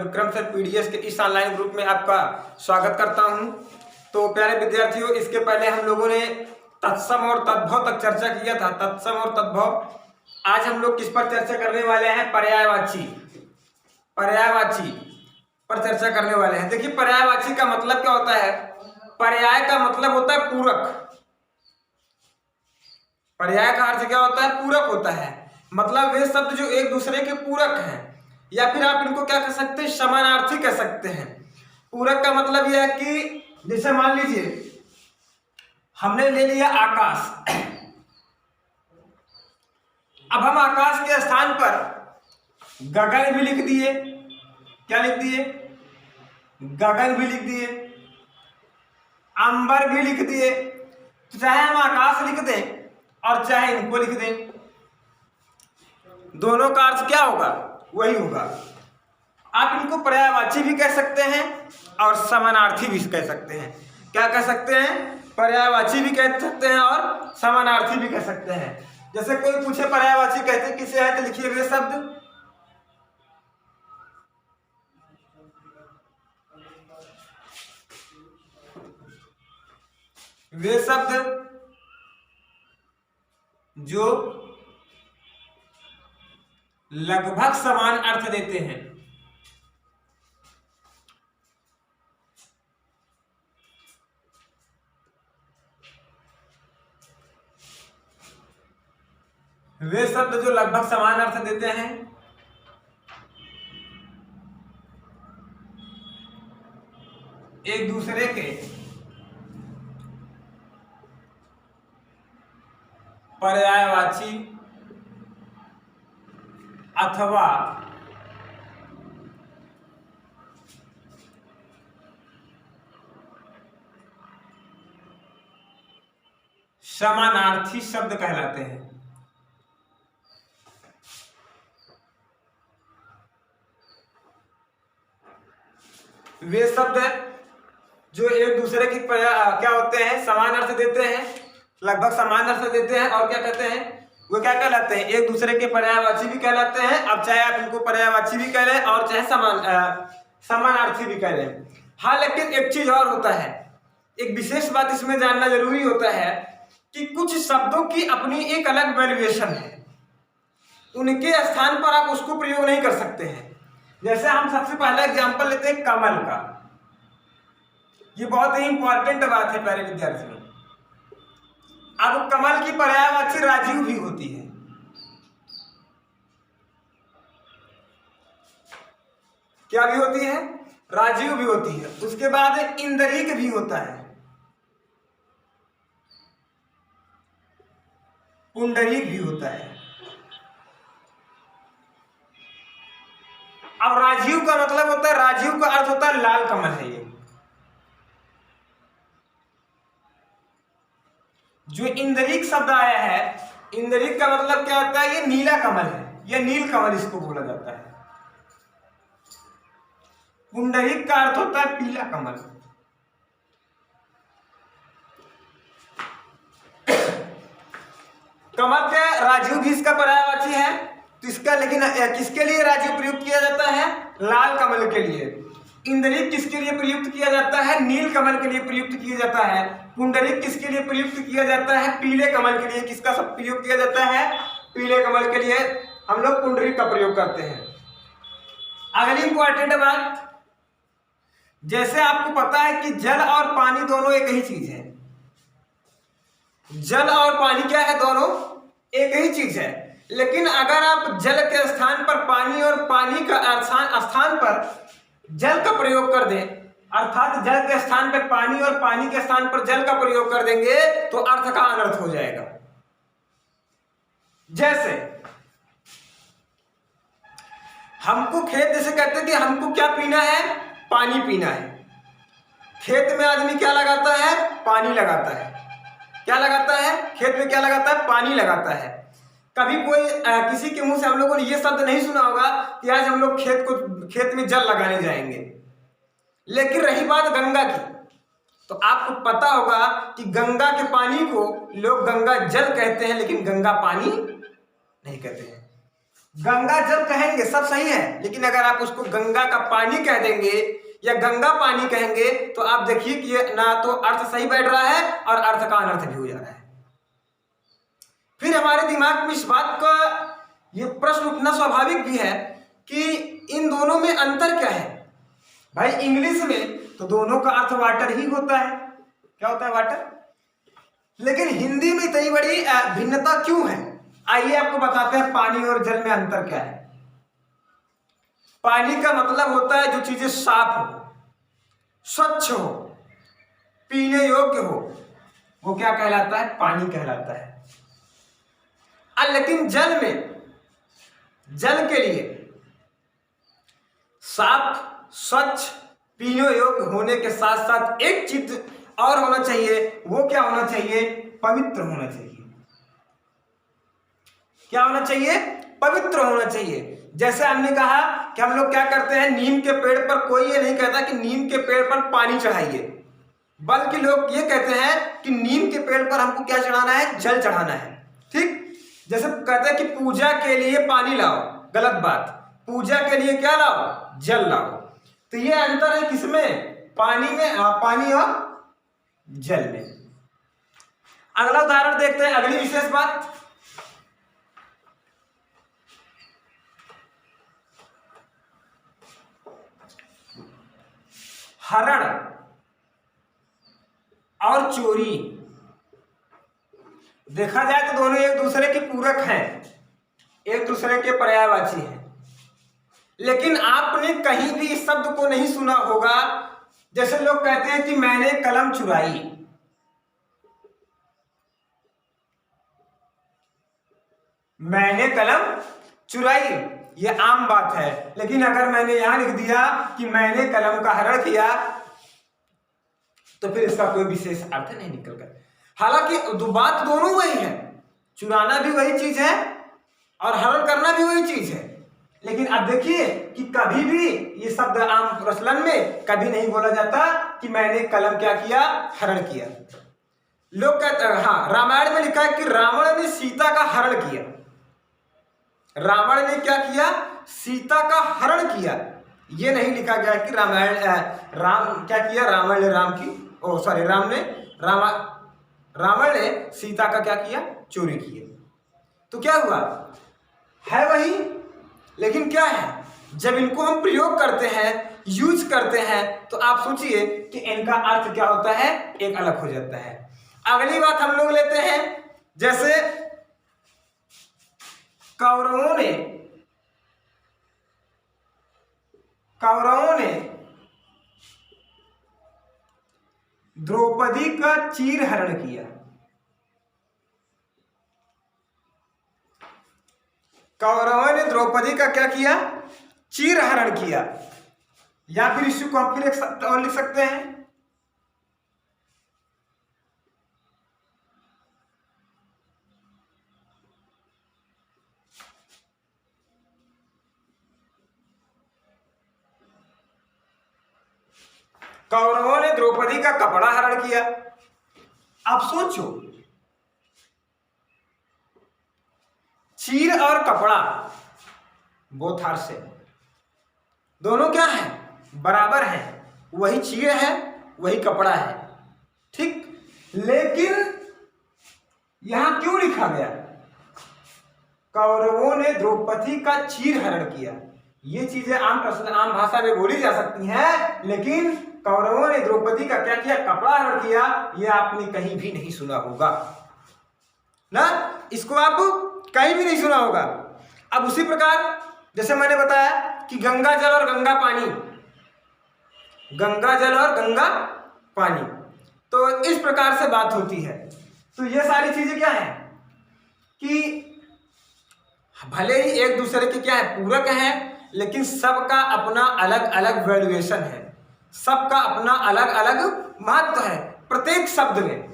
Vikram sir PDS के इस online group में आपका स्वागत करता हूं। तो प्यारे विद्यार्थियों, इसके पहले हम लोगों ने तत्सम और तद्भव तक चर्चा किया था। तत्सम और तद्भव। आज हम लोग किस पर चर्चा करने वाले हैं? पर्यायवाची पर चर्चा करने वाले हैं। देखिए, पर्यायवाची का मतलब क्या होता है? पर्याय का मतलब होता है पूरक। पर्याय का अर्थ क्या होता है? पूरक होता है। मतलब वे शब्द जो एक दूसरे के पूरक हैं, या फिर आप इनको क्या कह सकते हैं? समानार्थी कह सकते हैं। पूरक का मतलब यह है कि जैसे मान लीजिए हमने ले लिया आकाश। अब हम आकाश के स्थान पर गगन भी लिख दिए। क्या लिख दिए? गगन भी लिख दिए, अंबर भी लिख दिए। तो चाहे हम आकाश लिख दें और चाहे इनको लिख दें, दोनों का अर्थ क्या होगा? वही होगा। आप इनको पर्यायवाची भी कह सकते हैं और समानार्थी भी कह सकते हैं। क्या कह सकते हैं? पर्यायवाची भी कह सकते हैं और समानार्थी भी कह सकते हैं। जैसे कोई पूछे पर्यायवाची कहते किसे है, तो लिखिए वे शब्द जो लगभग समान अर्थ देते हैं। वे शब्द जो लगभग समान अर्थ देते हैं, एक दूसरे के पर्यायवाची अथवा समानार्थी शब्द कहलाते हैं। वे शब्द जो एक दूसरे की क्या होते हैं? समान अर्थ देते हैं, लगभग समान अर्थ देते हैं। और क्या कहते हैं? वो क्या कहलाते हैं? एक दूसरे के पर्यायवाची भी कहलाते हैं। अब चाहे आप इनको पर्यायवाची भी कह लें और चाहे समानार्थी भी कह लें। हाँ, लेकिन एक चीज और होता है, एक विशेष बात इसमें जानना जरूरी होता है कि कुछ शब्दों की अपनी एक अलग वैल्यूएशन है। उनके स्थान पर आप उसको प्रयोग नहीं कर सकते हैं। जैसे हम सबसे पहला एग्जाम्पल लेते हैं कमल का। ये बहुत ही इंपॉर्टेंट बात है प्यारे विद्यार्थियों। अब कमल की पर्यायवाची राजीव भी होती है। क्या भी होती है? राजीव भी होती है। उसके बाद इंद्रिक भी होता है, पुंडरीक भी होता है। अब राजीव का मतलब होता है, राजीव का अर्थ होता है लाल कमल है। ये जो इंद्रिक शब्द आया है, इंद्रिक का मतलब क्या होता है? ये नीला कमल है, ये नील कमल इसको बोला जाता है। पुंडरीक का अर्थ होता है पीला कमल। कमल के राजीव भी इसका पर्यायवाची है। तो इसका लेकिन किसके लिए राजीव प्रयुक्त किया जाता है? लाल कमल के लिए। इंद्रिक किसके लिए प्रयुक्त किया जाता है? नील कमल के लिए प्रयुक्त किया जाता है। पुंडरीक किसके लिए प्रयुक्त किया जाता है? पीले कमल के लिए। किसका सब प्रयोग किया जाता है? पीले कमल के लिए हम लोग पुंडरीक का प्रयोग करते हैं। अगली इंपॉर्टेंट बात, जैसे आपको पता है कि जल और पानी दोनों एक ही चीज है। जल और पानी क्या है? दोनों एक ही चीज है। लेकिन अगर आप जल के स्थान पर पानी और पानी का स्थान पर जल का प्रयोग कर दें, अर्थात जल के स्थान पर पानी और पानी के स्थान पर जल का प्रयोग कर देंगे, तो अर्थ का अनर्थ हो जाएगा। जैसे हमको खेत, जैसे कहते हैं कि हमको क्या पीना है? पानी पीना है। खेत में आदमी क्या लगाता है? पानी लगाता है। क्या लगाता है? खेत में क्या लगाता है? पानी लगाता है। कभी कोई किसी के मुंह से हम लोगों ने ये शब्द नहीं सुना होगा कि आज हम लोग खेत में जल लगाने जाएंगे। लेकिन रही बात गंगा की, तो आपको पता होगा कि गंगा के पानी को लोग गंगा जल कहते हैं, लेकिन गंगा पानी नहीं कहते हैं। गंगा जल कहेंगे सब सही है, लेकिन अगर आप उसको गंगा का पानी कह देंगे या गंगा पानी कहेंगे तो आप देखिए कि ये ना तो अर्थ सही बैठ रहा है और अर्थ का अनर्थ भी हो जा रहा है। फिर हमारे दिमाग में इस बात का ये प्रश्न उठना स्वाभाविक भी है कि इन दोनों में अंतर क्या है। भाई इंग्लिश में तो दोनों का अर्थ वाटर ही होता है, क्या होता है वाटर, लेकिन हिंदी में इतनी बड़ी भिन्नता क्यों है। आइए आपको बताते हैं पानी और जल में अंतर क्या है। पानी का मतलब होता है जो चीजें साफ हो, स्वच्छ हो, पीने योग्य हो, वो क्या कहलाता है, पानी कहलाता है। लेकिन जल में, जल के लिए साफ, स्वच्छ, पीने योग्य होने के साथ साथ एक चीज और होना चाहिए, वो क्या होना चाहिए, पवित्र होना चाहिए। क्या होना चाहिए, पवित्र होना चाहिए। जैसे हमने कहा कि हम लोग क्या करते हैं, नीम के पेड़ पर कोई ये नहीं कहता कि नीम के पेड़ पर पानी चढ़ाइए, बल्कि लोग ये कहते हैं कि नीम के पेड़ पर हमको क्या चढ़ाना है, जल चढ़ाना है। ठीक, जैसे कहते हैं कि पूजा के लिए पानी लाओ, गलत बात, पूजा के लिए क्या लाओ, जल लाओ। तो ये अंतर है किसमें, पानी में, पानी और जल में। अगला उदाहरण देखते हैं, अगली विशेष बात, हरण और चोरी। देखा जाए तो दोनों एक दूसरे के पूरक हैं, एक दूसरे के पर्यायवाची हैं, लेकिन आपने कहीं भी इस शब्द को नहीं सुना होगा। जैसे लोग कहते हैं कि मैंने कलम चुराई, मैंने कलम चुराई, ये आम बात है। लेकिन अगर मैंने यहां लिख दिया कि मैंने कलम का हरण किया तो फिर इसका कोई विशेष अर्थ नहीं निकल कर। हालांकि बात दोनों वही है, चुराना भी वही चीज है और हरण करना भी वही चीज है। लेकिन अब देखिए कि कभी भी ये शब्द आम प्रचलन में कभी नहीं बोला जाता कि मैंने कलम क्या किया, हरण किया। लोग कहते हैं, हाँ, रामायण में लिखा है कि रावण ने सीता का हरण किया, रावण ने क्या किया, सीता का हरण किया। ये नहीं लिखा गया कि रामायण राम क्या किया, रावण ने राम की, ओ सॉरी, रावण ने सीता का क्या किया, चोरी की। तो क्या हुआ, है वही, लेकिन क्या है, जब इनको हम प्रयोग करते हैं, यूज करते हैं, तो आप सोचिए कि इनका अर्थ क्या होता है, एक अलग हो जाता है। अगली बात हम लोग लेते हैं, जैसे कौरवों ने द्रौपदी का चीर हरण किया। कौरवों ने द्रौपदी का क्या किया, चीर हरण किया। या फिर इसको हम फिर एक और लिख सकते हैं, कौरवों ने द्रौपदी का कपड़ा हरण किया। आप सोचो, चीर और कपड़ा बोथ आर सेम, दोनों क्या है, बराबर है, वही चीर है, वही कपड़ा है। ठीक, लेकिन यहां क्यों लिखा गया, कौरवों ने द्रौपदी का चीर हरण किया। ये चीजें आम भाषा में बोली जा सकती हैं, लेकिन कौरवों ने द्रौपदी का क्या किया, कपड़ा हरण किया, ये आपने कहीं भी नहीं सुना होगा ना, इसको आप कहीं भी नहीं सुना होगा। अब उसी प्रकार जैसे मैंने बताया कि गंगा जल और गंगा पानी, गंगा जल और गंगा पानी, तो इस प्रकार से बात होती है। तो ये सारी चीजें क्या है कि भले ही एक दूसरे के क्या है, पूरक हैं, लेकिन सबका अपना अलग अलग वैल्यूएशन है, सबका अपना अलग अलग महत्व है। प्रत्येक शब्द में,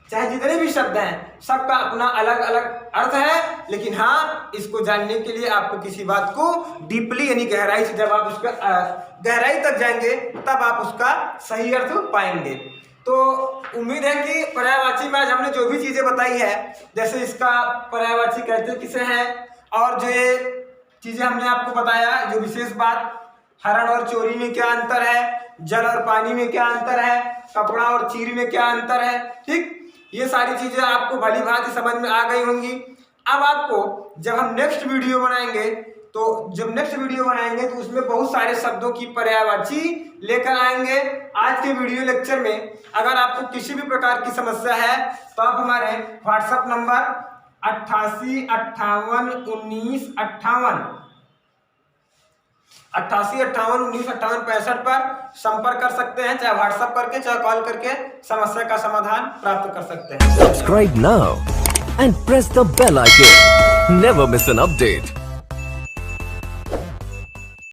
चाहे जितने भी शब्द हैं, सबका अपना अलग अलग अर्थ है। लेकिन हाँ, इसको जानने के लिए आपको किसी बात को डीपली यानी गहराई से, जब आप उसका गहराई तक जाएंगे तब आप उसका सही अर्थ पाएंगे। तो उम्मीद है कि पर्यायवाची में आज हमने जो भी चीजें बताई है, जैसे इसका पर्यायवाची कहते किसे हैं, और जो ये चीजें हमने आपको बताया, जो विशेष बात, हरण और चोरी में क्या अंतर है, जल और पानी में क्या अंतर है, कपड़ा और चीर में क्या अंतर है। ठीक, ये सारी चीजें आपको भली भांति समझ में आ गई होंगी। अब आपको जब हम नेक्स्ट वीडियो बनाएंगे तो उसमें बहुत सारे शब्दों की पर्यायवाची लेकर आएंगे। आज के वीडियो लेक्चर में अगर आपको किसी भी प्रकार की समस्या है तो आप हमारे व्हाट्सएप नंबर 88581958 पर संपर्क कर सकते हैं, चाहे व्हाट्सएप करके चाहे कॉल करके समस्या का समाधान प्राप्त कर सकते हैं। Subscribe now and press the bell icon. Never miss an update.